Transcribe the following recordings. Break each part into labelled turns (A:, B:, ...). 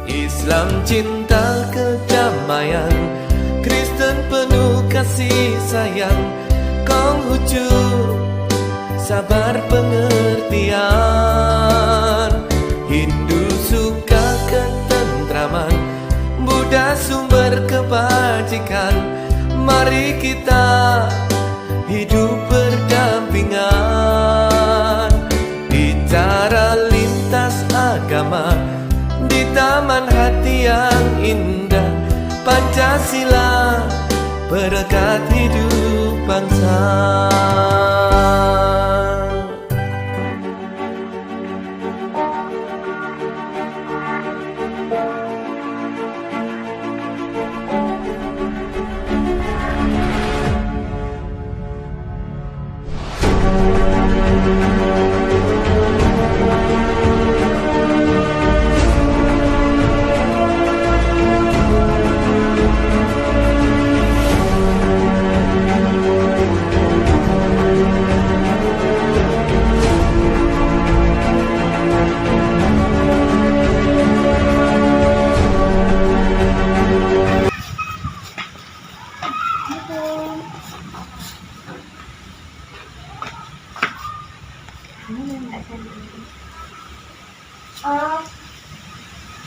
A: Islam cinta kedamaian, Kristen penuh kasih sayang, Konghucu sabar pengertian, Hindu suka ketentraman, Buddha sumber kebajikan. Mari kita hidup berdampingan, bicara lintas agama di taman hati yang indah. Pancasila berkat hidup bangsa.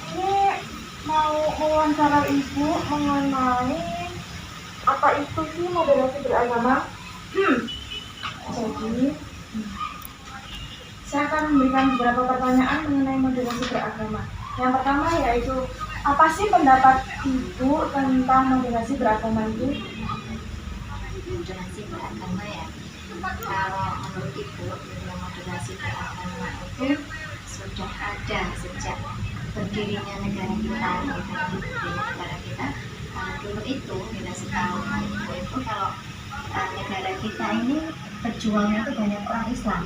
B: Ini mau wawancara Ibu mengenai apa itu sih moderasi beragama. Jadi saya akan memberikan beberapa pertanyaan mengenai moderasi beragama. Yang pertama yaitu, apa sih pendapat Ibu tentang moderasi beragama itu?
C: Moderasi beragama ya, kalau menurut Ibu, moderasi beragama itu sudah ada sejak berdirinya negara kita. Dulu itu kita setahu itu kalau negara kita ini berjuangnya itu banyak orang Islam,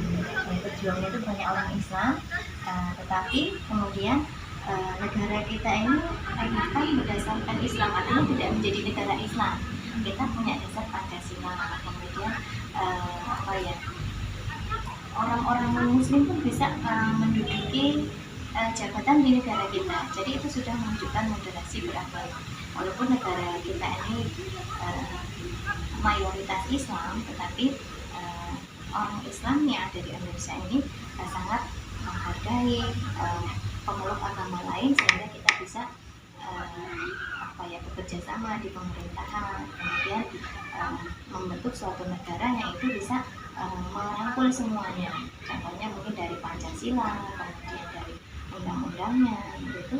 C: tetapi kemudian negara kita ini kan berdasarkan Islam, artinya tidak menjadi negara Islam. Kita punya dasar Pancasila, kemudian orang-orang Muslim pun bisa menduduki jabatan di negara kita. Jadi itu sudah menunjukkan moderasi beragama. Walaupun negara kita ini mayoritas Islam, tetapi orang Islam yang ada di Indonesia ini sangat menghargai pemeluk agama lain, sehingga kita bisa bekerja sama di pemerintahan, kemudian membentuk suatu negara yang itu bisa merangkul semuanya. Contohnya mungkin dari Pancasila, kemudian dari undang-undangnya, itu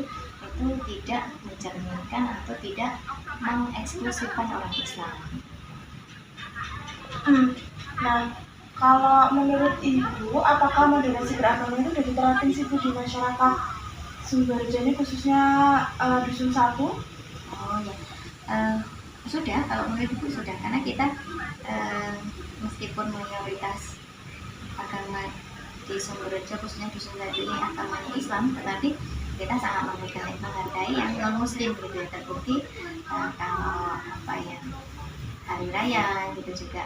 C: tidak mencerminkan atau tidak mengeksklusifkan orang Islam.
B: Nah, kalau menurut Ibu, apakah moderasi beragama itu sudah diterapkan sih di masyarakat Sumberjo ini, khususnya Dusun 1?
C: Oh ya, sudah. Kalau menurut Ibu sudah, karena kita meskipun mayoritas agama di Sumberjo, khususnya Dusun 1 ini agamanya Islam, tetapi kita sangat menghargai yang non Muslim gitu ya. Terbukti kalau hari raya gitu juga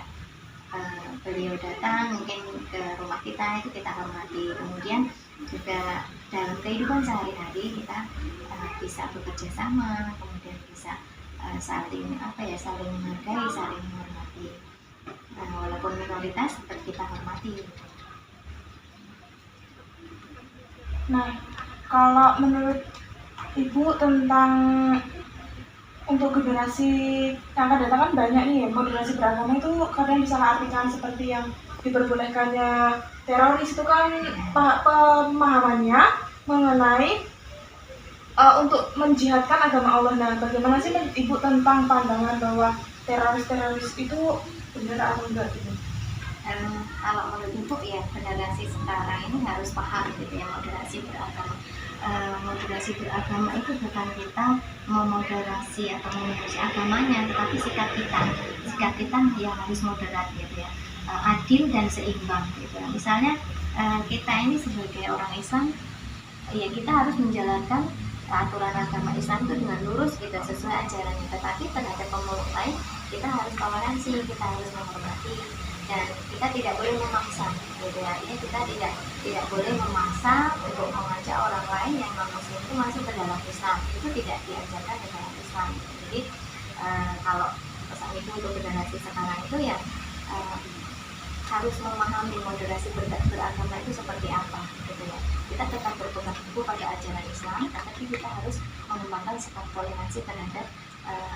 C: beliau datang mungkin ke rumah kita, itu kita hormati. Kemudian juga dalam kehidupan sehari-hari kita bisa bekerja sama, kemudian bisa saling menghargai, saling menghormati. Walaupun minoritas tetap kita hormati.
B: Nah, kalau menurut Ibu tentang untuk generasi yang akan datang kan banyak nih ya, moderasi beragama itu kadang disalahartikan seperti yang diperbolehkannya teroris. Itu kan pemahamannya mengenai untuk menjihadkan agama Allah. Nah, bagaimana sih menurut Ibu tentang pandangan bahwa teroris itu benar atau enggak gitu?
C: Kalau menurut Ibu ya, generasi sekarang ini harus paham gitu ya, moderasi beragama. Moderasi beragama itu bukan kita memoderasi atau memuji agamanya, tetapi sikap kita yang harus moderat gitu ya, adil dan seimbang gitu. Misalnya kita ini sebagai orang Islam, ya kita harus menjalankan aturan agama Islam itu dengan lurus gitu, sesuai ajarannya. Tetapi terhadap pemeluk lain kita harus toleransi, kita harus menghormati, dan kita tidak boleh memaksa gitu ya. Ini kita tidak boleh memaksa untuk mengajak orang lain lain yang non muslim itu masuk ke dalam Islam, itu tidak diajarkan di dalam Islam. Jadi kalau pesan ibu untuk generasi sekarang itu ya harus memahami moderasi beragama itu seperti apa gitu ya. Kita tetap berpegang teguh pada ajaran Islam, tapi kita harus mengembangkan sikap toleransi terhadap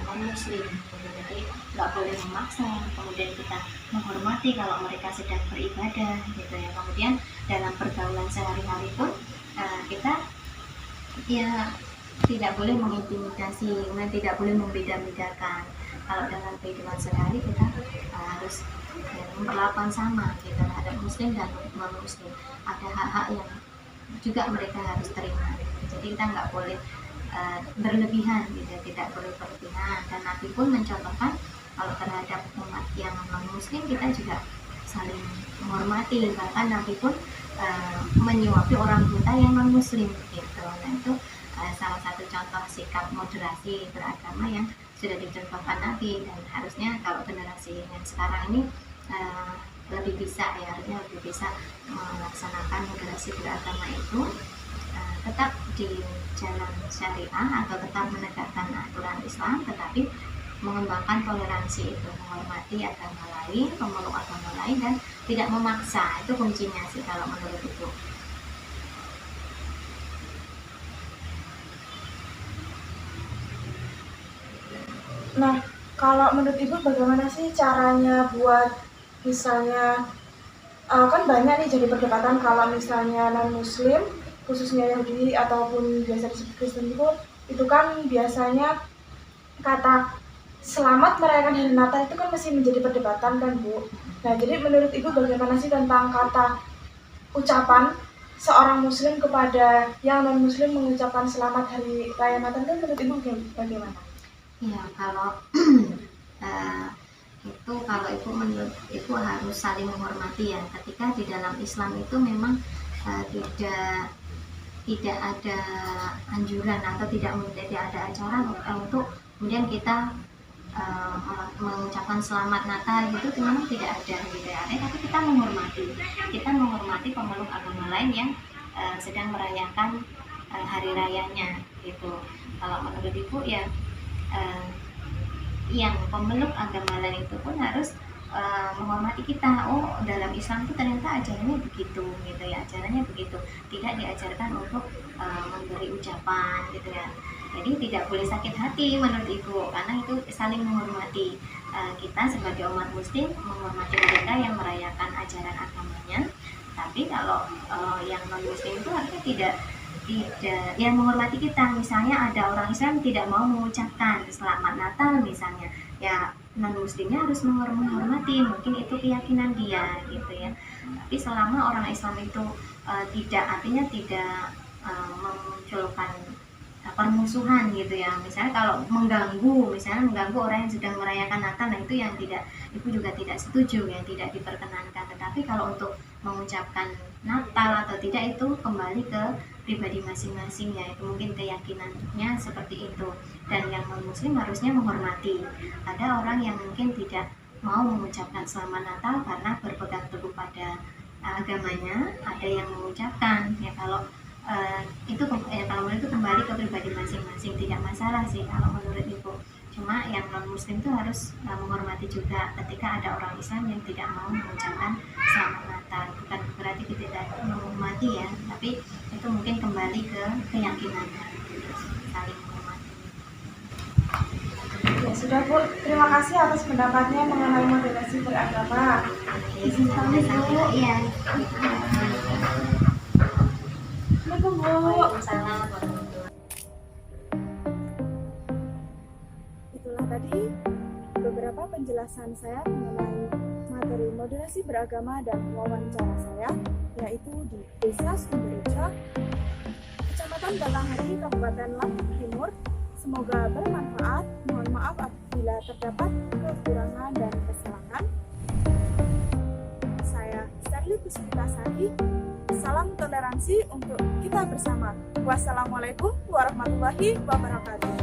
C: non muslim gitu. Jadi nggak boleh memaksa, kemudian kita menghormati kalau mereka sedang beribadah gitu ya. Kemudian dalam pergaulan sehari-hari pun kita ya tidak boleh mengintimidasi, kemudian tidak boleh membeda-bedakan. Kalau dalam kehidupan sehari kita harus memperlakukan sama gitu terhadap muslim dan non muslim. Ada hak-hak yang juga mereka harus terima. Jadi kita nggak boleh berlebihan gitu, tidak boleh berlebihan. Dan Nabi pun mencontohkan kalau terhadap umat yang non muslim kita juga saling menghormati. Bahkan Nabi pun menyuapi orang buta yang non muslim gitu. Nah itu salah satu contoh sikap moderasi beragama yang sudah dicontohkan Nabi, dan harusnya kalau generasi yang sekarang ini lebih bisa ya, harusnya lebih bisa melaksanakan moderasi beragama itu tetap di jalan syariah atau tetap menegakkan aturan Islam, tetapi mengembangkan toleransi itu, menghormati agama lain, pemeluk agama lain, dan tidak memaksa. Itu kuncinya sih kalau menurut Ibu.
B: Nah, kalau menurut Ibu bagaimana sih caranya buat misalnya kan banyak nih jadi perdebatan kalau misalnya non-muslim, khususnya Yahudi ataupun biasa disebut Kristen itu kan biasanya kata selamat merayakan hari Natal itu kan masih menjadi perdebatan kan Bu. Nah jadi menurut Ibu bagaimana sih tentang kata ucapan seorang muslim kepada yang non-muslim mengucapkan selamat hari raya Natal itu menurut Ibu bagaimana?
C: Ya kalau itu kalau itu menurut Ibu harus saling menghormati ya. Ketika di dalam Islam itu memang tidak ada anjuran atau tidak ada acara untuk kemudian kita mengucapkan selamat Natal gitu, memang tidak ada gitu ya. Tapi kita menghormati pemeluk agama lain yang sedang merayakan hari rayanya gitu. Kalau menurut Ibu ya yang pemeluk agama lain itu pun harus menghormati kita. Oh, dalam Islam itu ternyata ajarannya begitu gitu ya, ajarannya begitu, tidak diajarkan untuk memberi ucapan gitu ya. Jadi tidak boleh sakit hati menurut Ibu, karena itu saling menghormati. Kita sebagai umat muslim menghormati mereka yang merayakan ajaran agamanya, tapi kalau yang non muslim itu harusnya tidak yang menghormati kita. Misalnya ada orang Islam tidak mau mengucapkan selamat Natal misalnya, ya non muslimnya harus menghormati, mungkin itu keyakinan dia gitu ya. Tapi selama orang Islam itu tidak memunculkan permusuhan gitu ya, misalnya kalau mengganggu orang yang sedang merayakan Natal, nah itu yang Ibu juga tidak setuju ya, tidak diperkenankan. Tetapi kalau untuk mengucapkan Natal atau tidak itu kembali ke pribadi masing-masing ya, itu mungkin keyakinannya seperti itu. Dan yang non muslim harusnya menghormati. Ada orang yang mungkin tidak mau mengucapkan selamat Natal karena berpegang teguh pada agamanya, ada yang mengucapkan ya. Kalau kalau menurut itu kembali ke pribadi masing-masing, tidak masalah sih kalau menurut Ibu. Cuma yang non muslim itu harus menghormati juga ketika ada orang Islam yang tidak mau mengucapkan selamat Natal. Bukan berarti kita tidak menghormati ya, tapi itu mungkin kembali ke keyakinannya, saling menghormati.
B: Ya sudah Bu, terima kasih atas pendapatnya mengenai moderasi beragama.
C: Sama-sama ya.
B: Waalaikumsalam. Itulah tadi beberapa penjelasan saya mengenai materi moderasi beragama dan wawancara saya, yaitu di Desa Sumberjo, Kecamatan Batanghari, Kabupaten Lampung Timur. Semoga bermanfaat. Mohon maaf apabila terdapat kekurangan dan kesalahan. Saya Sterli Puspitasari. Salam toleransi untuk kita bersama. Wassalamualaikum warahmatullahi wabarakatuh.